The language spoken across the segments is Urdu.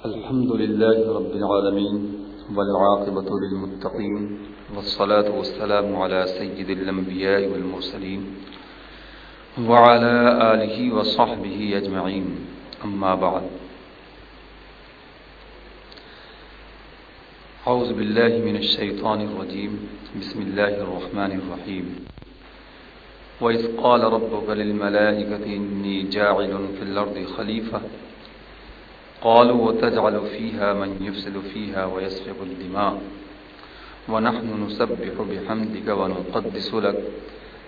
الحمد لله رب العالمين والعاقبة للمتقين والصلاة والسلام على سيد الأنبياء والمرسلين وعلى آله وصحبه أجمعين أما بعد أعوذ بالله من الشيطان الرجيم بسم الله الرحمن الرحيم وإذ قال ربك للملائكة إني جاعل في الأرض خليفة قالوا وتجعل فيها من يفسد فيها ويسفك الدماء ونحن نسبح بحمدك ونقدس لك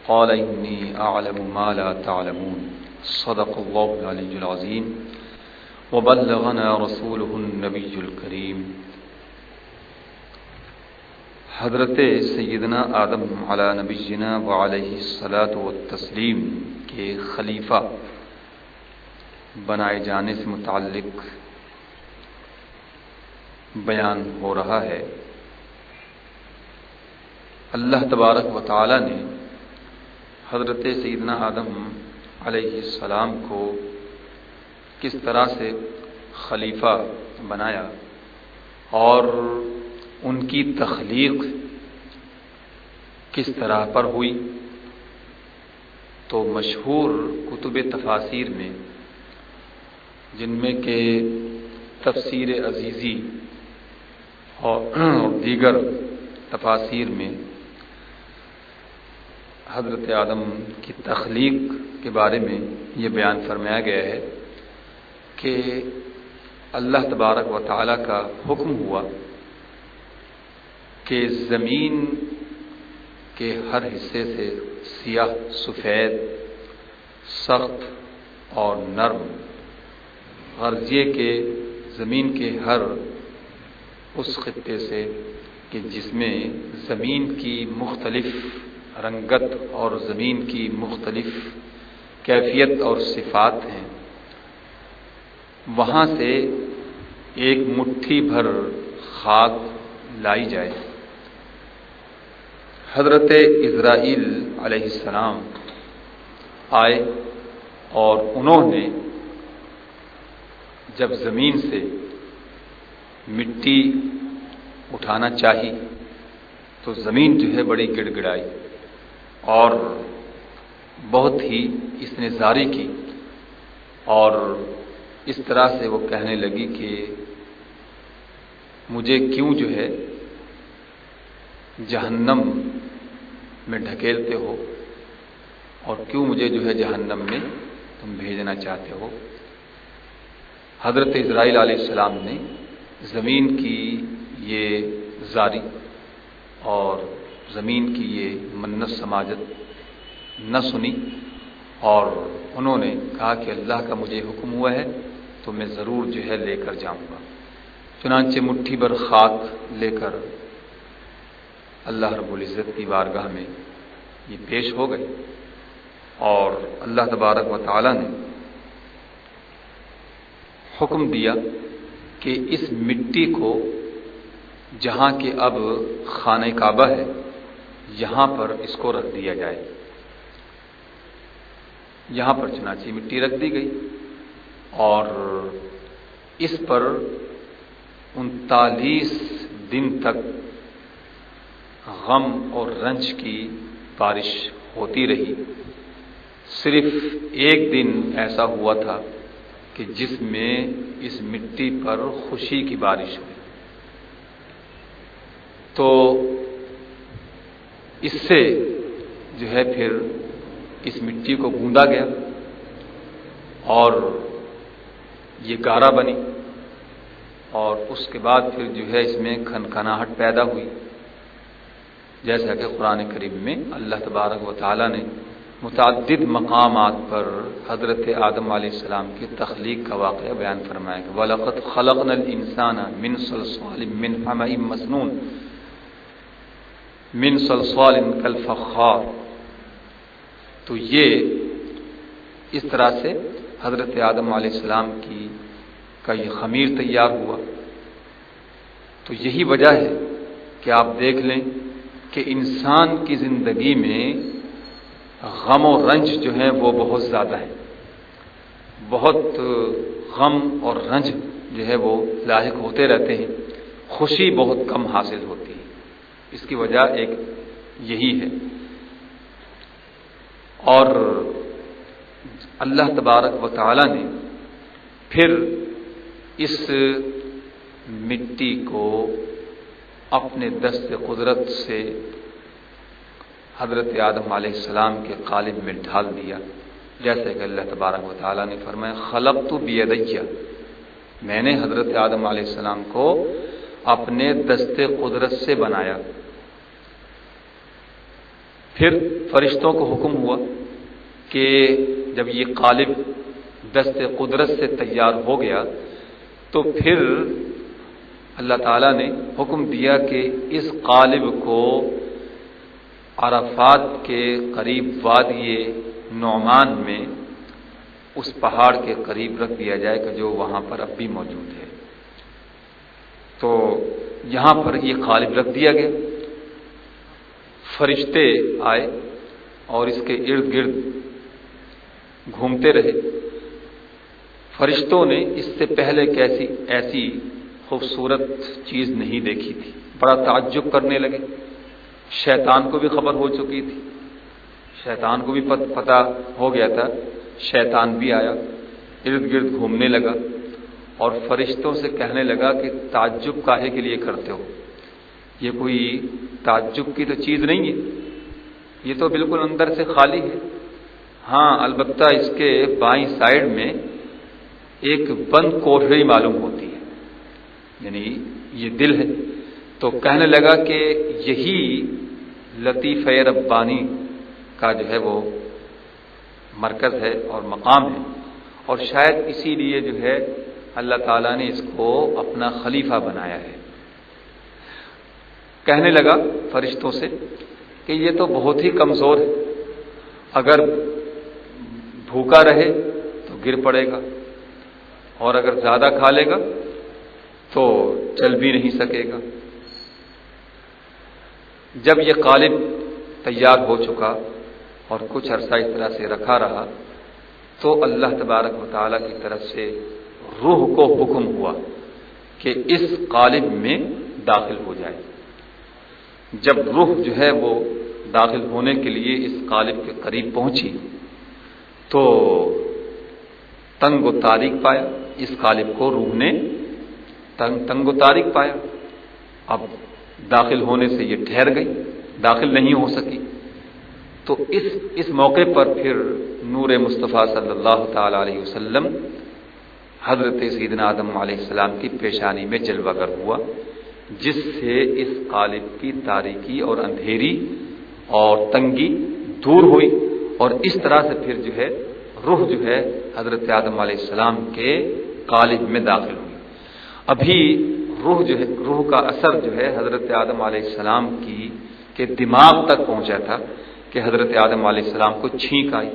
قال إني أعلم ما لا تعلمون صدق الله العلي العظيم وبلغنا رسوله النبي الكريم۔ حضرت سیدنا آدم علی نبینا وعلیہ الصلاۃ والتسلیم کے خلیفہ بنائے جانے سے متعلق بیان ہو رہا ہے۔ اللہ تبارک و تعالی نے حضرت سیدنا آدم علیہ السلام کو کس طرح سے خلیفہ بنایا اور ان کی تخلیق کس طرح پر ہوئی، تو مشہور کتب تفاسیر میں، جن میں کہ تفسیر عزیزی اور دیگر تفاسیر میں حضرت آدم کی تخلیق کے بارے میں یہ بیان فرمایا گیا ہے کہ اللہ تبارک و تعالی کا حکم ہوا کہ زمین کے ہر حصے سے سیاہ سفید، سخت اور نرم، غرض یہ کہ زمین کے ہر اس خطے سے کہ جس میں زمین کی مختلف رنگت اور زمین کی مختلف کیفیت اور صفات ہیں، وہاں سے ایک مٹھی بھر خاک لائی جائے۔ حضرت اسرائیل علیہ السلام آئے اور انہوں نے جب زمین سے مٹی اٹھانا چاہی تو زمین جو ہے بڑی گڑ گڑائی اور بہت ہی اس نے زاری کی، اور اس طرح سے وہ کہنے لگی کہ مجھے کیوں جو ہے جہنم میں ڈھکیلتے ہو، اور کیوں مجھے جو ہے جہنم میں تم بھیجنا چاہتے ہو۔ حضرت اسرائیل علیہ السلام نے زمین کی یہ زاری اور زمین کی یہ منت سماجت نہ سنی، اور انہوں نے کہا کہ اللہ کا مجھے حکم ہوا ہے تو میں ضرور جو ہے لے کر جاؤں گا۔ چنانچہ مٹھی بھر خاک لے کر اللہ رب العزت کی بارگاہ میں یہ پیش ہو گئے، اور اللہ تبارک و تعالی نے حکم دیا کہ اس مٹی کو جہاں کہ اب خانہ کعبہ ہے یہاں پر اس کو رکھ دیا جائے۔ یہاں پر چنانچہ مٹی رکھ دی گئی، اور اس پر 39 دن تک غم اور رنج کی بارش ہوتی رہی۔ صرف ایک دن ایسا ہوا تھا کہ جس میں اس مٹی پر خوشی کی بارش ہوئی، تو اس سے جو ہے پھر اس مٹی کو گوندا گیا اور یہ گارا بنی، اور اس کے بعد پھر جو ہے اس میں کھنکھناہٹ پیدا ہوئی، جیسا کہ قرآن کریم میں اللہ تبارک و تعالی نے متعدد مقامات پر حضرت آدم علیہ السلام کی تخلیق کا واقعہ بیان فرمایا کہ وَلَقَدْ خَلَقْنَا الْإِنسَانَ مِنْ صَلْصَالٍ مِّنْ حَمَإٍ مَّسْنُونٍ مِّنْ صَلْصَالٍ كَالْفَخَّارِ۔ تو یہ اس طرح سے حضرت آدم علیہ السلام کا یہ خمیر تیار ہوا۔ تو یہی وجہ ہے کہ آپ دیکھ لیں کہ انسان کی زندگی میں غم و رنج جو ہیں وہ بہت زیادہ ہے، بہت غم اور رنج جو جو ہے وہ لاحق ہوتے رہتے ہیں، خوشی بہت کم حاصل ہوتی ہے۔ اس کی وجہ ایک یہی ہے۔ اور اللہ تبارک و تعالی نے پھر اس مٹی کو اپنے دست قدرت سے حضرت آدم علیہ السلام کے قالب میں ڈھال دیا، جیسے کہ اللہ تبارک و تعالی نے فرمایا خلقت بیدی، میں نے حضرت آدم علیہ السلام کو اپنے دست قدرت سے بنایا۔ پھر فرشتوں کو حکم ہوا کہ جب یہ قالب دست قدرت سے تیار ہو گیا تو پھر اللہ تعالیٰ نے حکم دیا کہ اس قالب کو عرفات کے قریب وادی نعمان میں اس پہاڑ کے قریب رکھ دیا جائے کہ جو وہاں پر اب بھی موجود ہے۔ تو یہاں پر یہ قالب رکھ دیا گیا، فرشتے آئے اور اس کے ارد گرد گھومتے رہے۔ فرشتوں نے اس سے پہلے ایسی خوبصورت چیز نہیں دیکھی تھی، بڑا تعجب کرنے لگے۔ شیطان کو بھی خبر ہو چکی تھی، شیطان کو بھی پتہ ہو گیا تھا، شیطان بھی آیا، ارد گرد گھومنے لگا اور فرشتوں سے کہنے لگا کہ تعجب کاہے کے لیے کرتے ہو؟ یہ کوئی تعجب کی تو چیز نہیں ہے، یہ تو بالکل اندر سے خالی ہے۔ ہاں البتہ اس کے بائیں سائڈ میں ایک بند کوٹھڑی معلوم ہوتی ہے، یعنی یہ دل ہے۔ تو کہنے لگا کہ یہی لطیفہ ربانی کا جو ہے وہ مرکز ہے اور مقام ہے، اور شاید اسی لیے جو ہے اللہ تعالیٰ نے اس کو اپنا خلیفہ بنایا ہے۔ کہنے لگا فرشتوں سے کہ یہ تو بہت ہی کمزور ہے، اگر بھوکا رہے تو گر پڑے گا، اور اگر زیادہ کھا لے گا تو چل بھی نہیں سکے گا۔ جب یہ قالب تیار ہو چکا اور کچھ عرصہ اس طرح سے رکھا رہا تو اللہ تبارک و تعالیٰ کی طرف سے روح کو حکم ہوا کہ اس قالب میں داخل ہو جائے۔ جب روح جو ہے وہ داخل ہونے کے لیے اس قالب کے قریب پہنچی تو تنگ و تاریک پایا، اس قالب کو روح نے تنگ و تاریک پایا۔ اب داخل ہونے سے یہ ٹھہر گئی، داخل نہیں ہو سکی۔ تو اس موقع پر پھر نور مصطفیٰ صلی اللہ تعالی علیہ وسلم حضرت سیدنا آدم علیہ السلام کی پیشانی میں جلوہ گر ہوا، جس سے اس قالب کی تاریکی اور اندھیری اور تنگی دور ہوئی، اور اس طرح سے پھر جو ہے روح جو ہے حضرت آدم علیہ السلام کے قالب میں داخل ہوئی۔ ابھی روح کا اثر جو ہے حضرت آدم علیہ السلام کے دماغ تک پہنچا تھا کہ حضرت آدم علیہ السلام کو چھینک آئی۔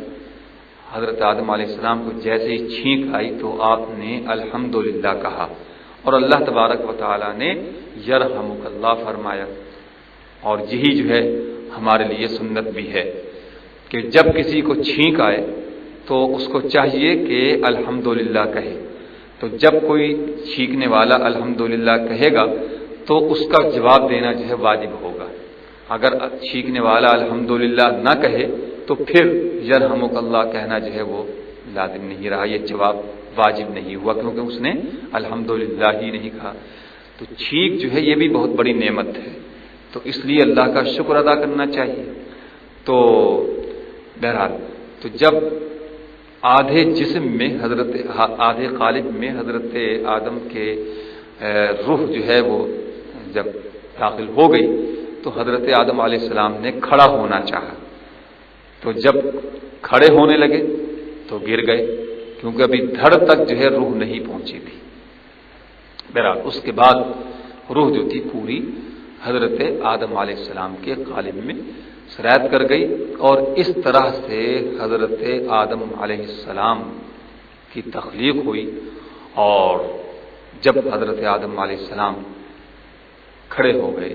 حضرت آدم علیہ السلام کو جیسے ہی چھینک آئی تو آپ نے الحمدللہ کہا، اور اللہ تبارک و تعالی نے یرحمک اللہ فرمایا۔ اور یہی جو ہے ہمارے لیے سنت بھی ہے کہ جب کسی کو چھینک آئے تو اس کو چاہیے کہ الحمدللہ کہے۔ تو جب کوئی چھینکنے والا الحمدللہ کہے گا تو اس کا جواب دینا جو ہے واجب ہوگا۔ اگر چھینکنے والا الحمدللہ نہ کہے تو پھر یرحمک اللہ کہنا جو ہے وہ لازم نہیں رہا، یہ جواب واجب نہیں ہوا، کیونکہ اس نے الحمدللہ ہی نہیں کہا۔ تو چھینک جو ہے یہ بھی بہت بڑی نعمت ہے، تو اس لیے اللہ کا شکر ادا کرنا چاہیے۔ تو بہرحال تو جب آدھے جسم میں آدھے قالب میں حضرت آدم کے روح جو ہے وہ جب داخل ہو گئی تو حضرت آدم علیہ السلام نے کھڑا ہونا چاہا، تو جب کھڑے ہونے لگے تو گر گئے، کیونکہ ابھی دھڑ تک جو ہے روح نہیں پہنچی تھی۔ بہرحال اس کے بعد روح جو تھی پوری حضرت آدم علیہ السلام کے قالب میں سرایت کر گئی، اور اس طرح سے حضرت آدم علیہ السلام کی تخلیق ہوئی۔ اور جب حضرت آدم علیہ السلام کھڑے ہو گئے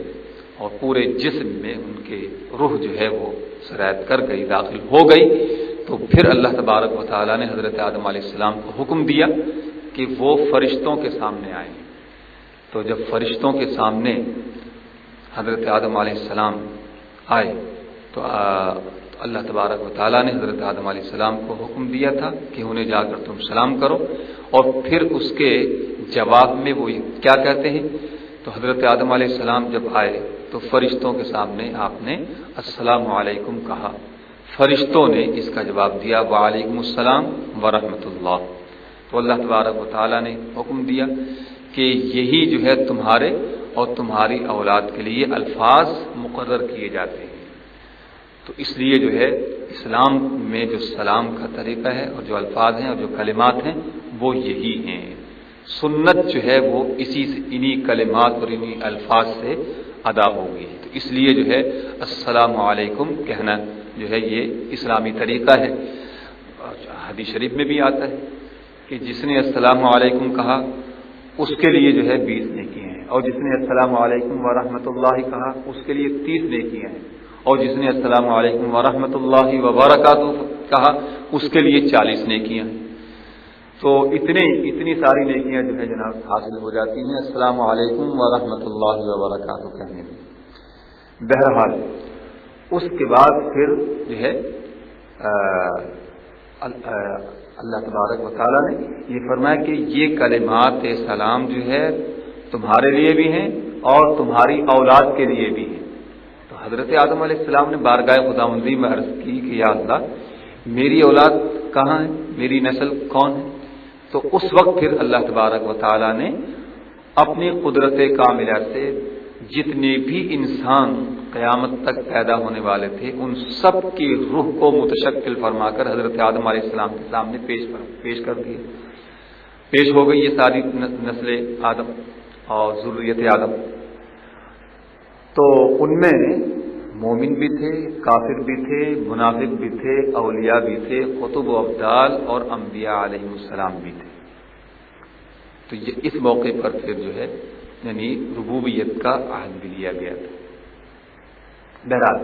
اور پورے جسم میں ان کے روح جو ہے وہ سرایت کر گئی، داخل ہو گئی، تو پھر اللہ تبارک و تعالیٰ نے حضرت آدم علیہ السلام کو حکم دیا کہ کہ وہ فرشتوں کے سامنے آئیں. تو جب فرشتوں کے سامنے حضرت آدم علیہ السلام آئے تو اللہ تبارک و تعالیٰ نے حضرت آدم علیہ السلام کو حکم دیا تھا کہ انہیں جا کر تم سلام کرو، اور پھر اس کے جواب میں وہ کیا کہتے ہیں. تو حضرت آدم علیہ السلام جب آئے تو فرشتوں کے سامنے آپ نے السلام علیکم کہا. فرشتوں نے اس کا جواب دیا وعلیکم السلام ورحمۃ اللہ. تو اللہ تبارک و تعالیٰ نے حکم دیا کہ یہی جو ہے تمہارے اور تمہاری اولاد کے لیے الفاظ مقرر کیے جاتے ہیں. تو اس لیے جو ہے اسلام میں جو سلام کا طریقہ ہے اور جو الفاظ ہیں اور جو کلمات ہیں وہ یہی ہیں. سنت جو ہے وہ انہی کلمات اور انہی الفاظ سے ادا ہوگی. تو اس لیے جو ہے السلام علیکم کہنا جو ہے یہ اسلامی طریقہ ہے. حدیث شریف میں بھی آتا ہے کہ جس نے السلام علیکم کہا اس کے لیے جو ہے 20 نیکیاں ہیں، اور جس نے السلام علیکم ورحمۃ اللہ کہا اس کے لیے 30 نیکیاں ہیں، اور جس نے السلام علیکم ورحمۃ اللہ وبرکاتہ کہا اس کے لیے 40 نیکیاں ہیں. تو اتنی ساری نیکیاں جو ہے جناب حاصل ہو جاتی ہیں السلام علیکم ورحمۃ اللہ وبرکاتہ کہنے میں. بہرحال اس کے بعد پھر جو ہے اللہ تبارک و تعالیٰ نے یہ فرمایا کہ یہ کلمات سلام جو ہے تمہارے لیے بھی ہیں اور تمہاری اولاد کے لیے بھی ہیں. تو حضرت آدم علیہ السلام نے بارگاہ خداوندی میں عرض کی کہ یا اللہ میری اولاد کہاں ہے، میری نسل کون ہے. تو اس وقت پھر اللہ تبارک و تعالیٰ نے اپنی قدرت کاملہ سے جتنے بھی انسان قیامت تک پیدا ہونے والے تھے ان سب کی روح کو متشکل فرما کر حضرت آدم علیہ السلام کے سامنے پیش کر دیا. پیش ہو گئی یہ ساری نسل آدم اور ذریت آدم. تو ان میں مومن بھی تھے، کافر بھی تھے، منافق بھی تھے، اولیاء بھی تھے، قطب و ابدال اور انبیاء علیہ السلام بھی تھے. تو یہ اس موقع پر پھر جو ہے یعنی ربوبیت کا عہد بھی لیا گیا تھا. بہرحال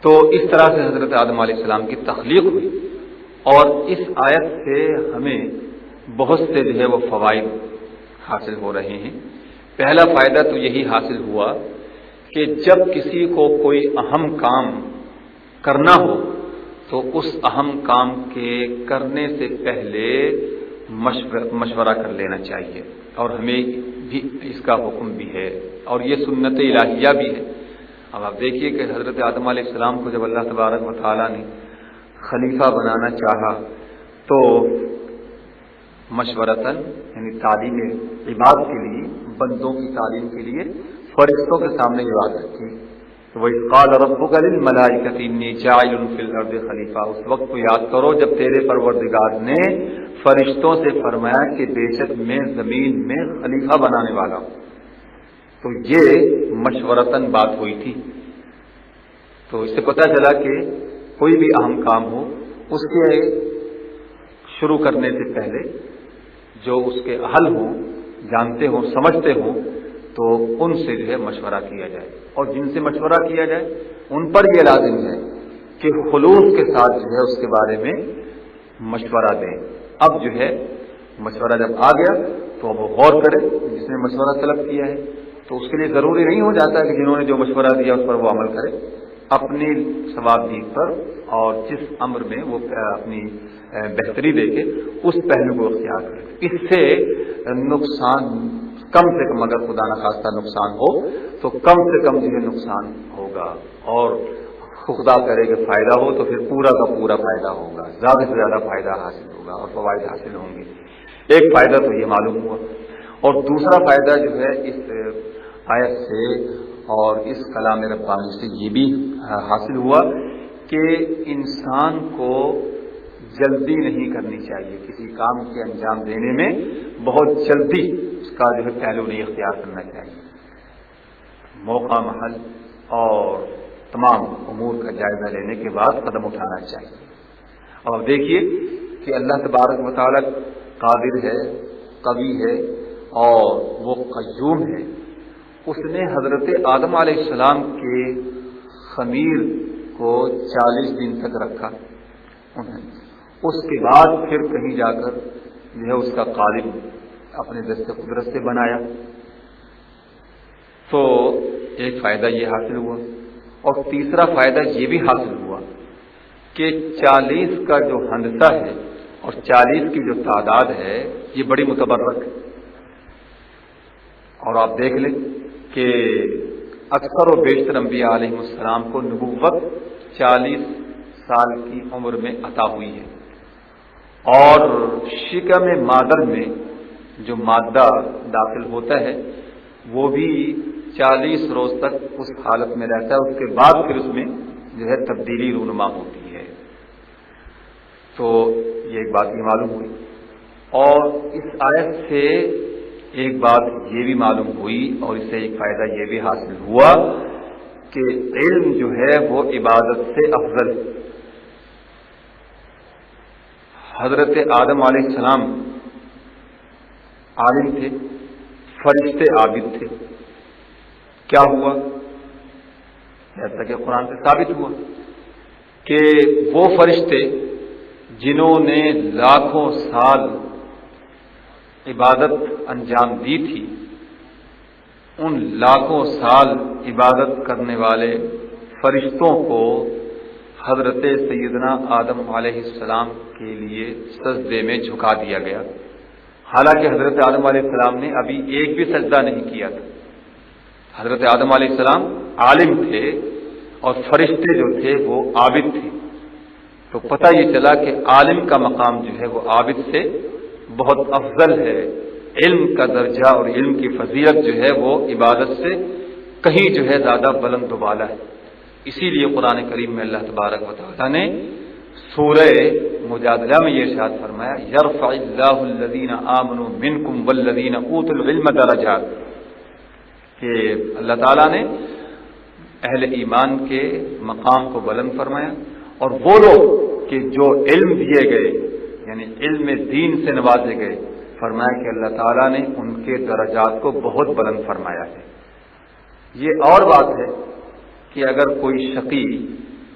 تو اس طرح سے حضرت آدم علیہ السلام کی تخلیق ہوئی، اور اس آیت سے ہمیں بہت سے جو ہے وہ فوائد حاصل ہو رہے ہیں. پہلا فائدہ تو یہی حاصل ہوا کہ جب کسی کو کوئی اہم کام کرنا ہو تو اس اہم کام کے کرنے سے پہلے مشورہ کر لینا چاہیے، اور ہمیں بھی اس کا حکم بھی ہے اور یہ سنت الہیہ بھی ہے. اب آپ دیکھیے کہ حضرت آدم علیہ السلام کو جب اللہ تبارک و تعالیٰ نے خلیفہ بنانا چاہا تو مشورتاً یعنی تعلیم عباد کے لیے، بندوں کی تعلیم کے لیے فرشتوں کے سامنے یہ بات رکھی. وَإِذْ قَالَ رَبُّكَ لِلْمَلَائِكَةِ إِنِّي جَاعِلٌ فِي الْأَرْضِ خَلِيفَةً. اس وقت کو یاد کرو جب تیرے پروردگار نے فرشتوں سے فرمایا کہ بے شک میں زمین میں خلیفہ بنانے والا ہوں. تو یہ مشورتاً بات ہوئی تھی. تو اس سے پتہ چلا کہ کوئی بھی اہم کام ہو اس کے شروع کرنے سے پہلے جو اس کے اہل ہوں، جانتے ہوں، سمجھتے ہوں، تو ان سے جو ہے مشورہ کیا جائے، اور جن سے مشورہ کیا جائے ان پر یہ لازم ہے کہ خلوص کے ساتھ جو ہے اس کے بارے میں مشورہ دیں. اب جو ہے مشورہ جب آ گیا تو اب وہ غور کرے جس نے مشورہ طلب کیا ہے. تو اس کے لیے ضروری نہیں ہو جاتا کہ جنہوں نے جو مشورہ دیا اس پر وہ عمل کرے، اپنی ثوابدید پر اور جس امر میں وہ اپنی بہتری دیکھے اس پہلو کو اختیار کرے. اس سے نقصان کم سے کم، اگر خدا نخواستہ نقصان ہو تو کم سے کم جو ہے نقصان ہوگا، اور خدا کرے کہ فائدہ ہو تو پھر پورا کا پورا فائدہ ہوگا، زیادہ سے زیادہ فائدہ حاصل ہوگا اور فوائد حاصل ہوں گے. ایک فائدہ تو یہ معلوم ہوا، اور دوسرا فائدہ جو ہے اس آیت سے اور اس کلام ربانی سے یہ بھی حاصل ہوا کہ انسان کو جلدی نہیں کرنی چاہیے. کسی کام کے انجام دینے میں بہت جلدی اس کا جو ہے پہلو نہیں اختیار کرنا چاہیے. موقع، محل اور تمام امور کا جائزہ لینے کے بعد قدم اٹھانا چاہیے. اور دیکھیے کہ اللہ تبارک و تعالیٰ قادر ہے، قوی ہے اور وہ قیوم ہے. اس نے حضرت آدم علیہ السلام کے خمیر کو 40 دن تک رکھا. اس کے بعد پھر کہیں جا کر جو ہے اس کا قالب اپنے دست قدرت سے بنایا، تو ایک فائدہ یہ حاصل ہوا، اور تیسرا فائدہ یہ بھی حاصل ہوا کہ 40 کا جو ہندسہ ہے اور 40 کی جو تعداد ہے یہ بڑی متبرک ہے۔ اور آپ دیکھ لیں کہ اکثر و بیشتر انبیاء علیہ السلام کو نبوت 40 سال کی عمر میں عطا ہوئی ہے، اور شکم مادر میں جو مادہ داخل ہوتا ہے وہ بھی 40 روز تک اس حالت میں رہتا ہے، اس کے بعد پھر اس میں جو ہے تبدیلی رونما ہوتی ہے۔ تو یہ ایک بات یہ معلوم ہوئی، اور اس آیت سے ایک بات یہ بھی معلوم ہوئی، اور اس سے ایک فائدہ یہ بھی حاصل ہوا کہ علم جو ہے وہ عبادت سے افضل ہے۔ حضرت آدم علیہ السلام عالم تھے، فرشتے عابد تھے، کیا ہوا؟ جیسا کہ قرآن سے ثابت ہوا کہ وہ فرشتے جنہوں نے لاکھوں سال عبادت انجام دی تھی، ان لاکھوں سال عبادت کرنے والے فرشتوں کو حضرت سیدنا آدم علیہ السلام کے لیے سجدے میں جھکا دیا گیا، حالانکہ حضرت آدم علیہ السلام نے ابھی ایک بھی سجدہ نہیں کیا تھا۔ حضرت آدم علیہ السلام عالم تھے اور فرشتے جو تھے وہ عابد تھے، تو پتہ یہ چلا کہ عالم کا مقام جو ہے وہ عابد سے بہت افضل ہے، علم کا درجہ اور علم کی فضیلت جو ہے وہ عبادت سے کہیں جو ہے زیادہ بلند و بالا ہے۔ اسی لیے قرآن کریم میں اللہ تبارک و تعالیٰ نے سورہ مجادلہ میں یہ ارشاد فرمایا یرفع اللہ الذین آمنوا منکم والذین اوتوا العلم درجات، کہ اللہ تعالیٰ نے اہل ایمان کے مقام کو بلند فرمایا، اور وہ لوگ کہ جو علم دیے گئے یعنی علم دین سے نوازے گئے، فرمایا کہ اللہ تعالیٰ نے ان کے درجات کو بہت بلند فرمایا ہے۔ یہ اور بات ہے کہ اگر کوئی شقی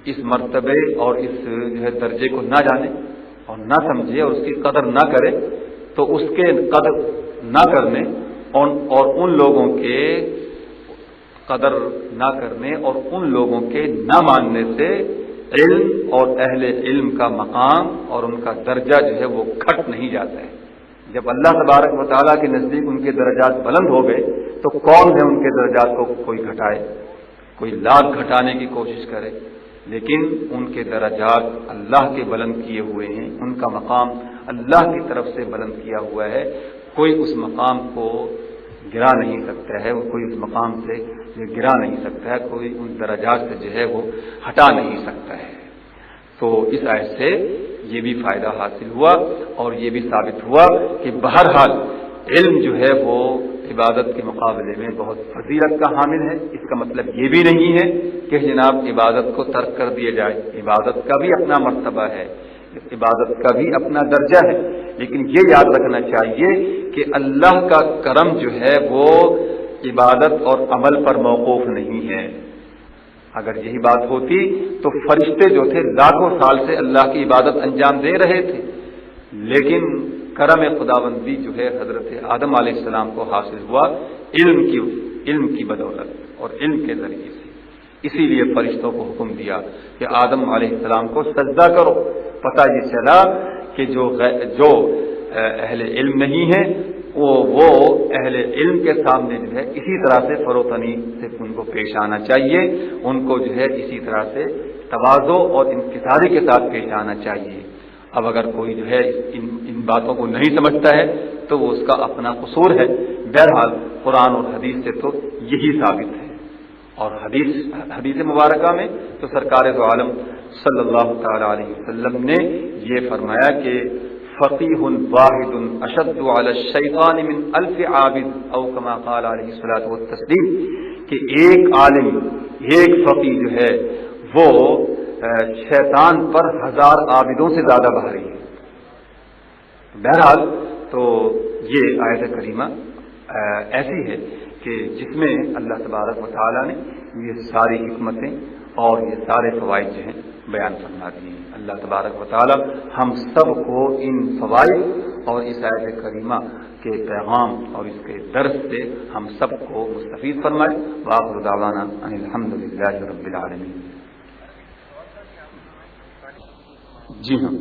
اس مرتبے اور اس جو ہے درجے کو نہ جانے اور نہ سمجھے اور اس کی قدر نہ کرے، تو اس کے قدر نہ کرنے اور ان لوگوں کے قدر نہ کرنے اور ان لوگوں کے نہ ماننے سے علم اور اہل علم کا مقام اور ان کا درجہ جو ہے وہ گھٹ نہیں جاتا ہے۔ جب اللہ تبارک و تعالیٰ کے نزدیک ان کے درجات بلند ہو گئے تو کون ہے ان کے درجات کو کوئی گھٹائے؟ کوئی لاکھ گھٹانے کی کوشش کرے، لیکن ان کے درجات اللہ کے بلند کیے ہوئے ہیں، ان کا مقام اللہ کی طرف سے بلند کیا ہوا ہے، کوئی اس مقام کو گرا نہیں سکتا ہے، کوئی اس مقام سے گرا نہیں سکتا ہے، کوئی ان درجات سے جو ہے وہ ہٹا نہیں سکتا ہے۔ تو اس آیت سے یہ بھی فائدہ حاصل ہوا اور یہ بھی ثابت ہوا کہ بہرحال علم جو ہے وہ عبادت کے مقابلے میں بہت فضیلت کا حامل ہے۔ اس کا مطلب یہ بھی نہیں ہے کہ جناب عبادت کو ترک کر دیا جائے، عبادت کا بھی اپنا مرتبہ ہے، عبادت کا بھی اپنا درجہ ہے، لیکن یہ یاد رکھنا چاہیے کہ اللہ کا کرم جو ہے وہ عبادت اور عمل پر موقوف نہیں ہے۔ اگر یہی بات ہوتی تو فرشتے جو تھے لاکھوں سال سے اللہ کی عبادت انجام دے رہے تھے، لیکن کرم خداوندی جو ہے حضرت آدم علیہ السلام کو حاصل ہوا علم کی بدولت اور علم کے ذریعے سے۔ اسی لیے فرشتوں کو حکم دیا کہ آدم علیہ السلام کو سجدہ کرو۔ پتہ یہ چلا کہ جو اہل علم نہیں ہے وہ اہل علم کے سامنے جو ہے اسی طرح سے فروتنی سے ان کو پیش آنا چاہیے، ان کو جو ہے اسی طرح سے تواضع اور انکساری کے ساتھ پیش آنا چاہیے۔ اب اگر کوئی جو ہے ان باتوں کو نہیں سمجھتا ہے تو وہ اس کا اپنا قصور ہے۔ بہرحال قرآن اور حدیث سے تو یہی ثابت ہے، اور حدیث مبارکہ میں تو سرکار دو عالم صلی اللہ تعالی علیہ وسلم نے یہ فرمایا کہ فقیہ واحد اشد علی الشیطان من الف عابد، او کما قال علیہ الصلوۃ والتسلیم، کہ ایک عالم ایک فقیہ جو ہے وہ شیطان پر 1000 عابدوں سے زیادہ بھاری ہے۔ بہرحال تو یہ آیت کریمہ ایسی ہے کہ جس میں اللہ تبارک و تعالیٰ نے یہ ساری حکمتیں اور یہ سارے فوائد جو ہیں بیان فرما دیے ہیں۔ اللہ تبارک و تعالیٰ ہم سب کو ان فوائد اور اس آیت کریمہ کے پیغام اور اس کے درس سے ہم سب کو مستفید فرمائے. وآخر دعوانا ان الحمد للہ رب العالمین. جی ہاں،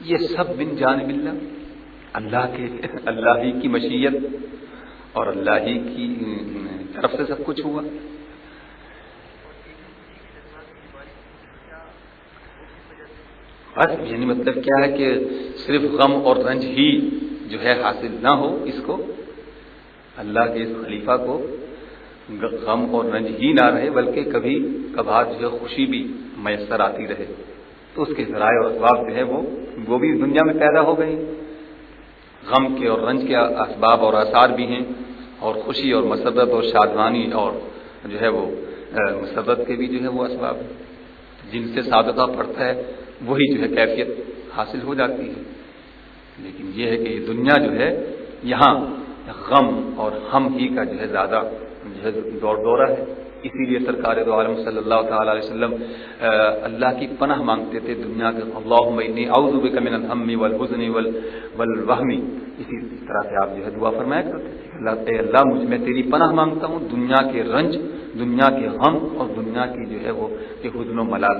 یہ سب من جانب اللہ، اللہ ہی کی مشیت اور اللہ ہی کی طرف سے سب کچھ ہوا. بس یعنی مطلب کیا ہے کہ صرف غم اور رنج ہی جو ہے حاصل نہ ہو اس کو، اللہ کے اس خلیفہ کو غم اور رنج ہی نہ رہے، بلکہ کبھی کبھار جو ہے خوشی بھی میسر آتی رہے. تو اس کے ذرائع اور اسباب جو ہے وہ بھی دنیا میں پیدا ہو گئی. غم کے اور رنج کے اسباب اور آثار بھی ہیں، اور خوشی اور مسرت اور شادمانی اور جو ہے وہ مسرت کے بھی جو ہے وہ اسباب ہیں. جن سے صادقہ پڑتا ہے وہی جو ہے کیفیت حاصل ہو جاتی ہے. لیکن یہ ہے کہ یہ دنیا جو ہے یہاں غم اور ہم ہی کا جو ہے زیادہ جو ہے دورہ ہے. اسی لیے سرکار دو عالم صلی اللہ تعالی علیہ وسلم اللہ کی پناہ مانگتے تھے دنیا کے. اللہم انی اعوذ بک من الہم والحزن والوہم. اسی طرح سے آپ جو ہے دعا فرمایا کرتے تھے، اے اللہ میں تیری پناہ مانگتا ہوں دنیا کے رنج، دنیا کے غم اور دنیا کی جو ہے وہ کہ حزن و ملال.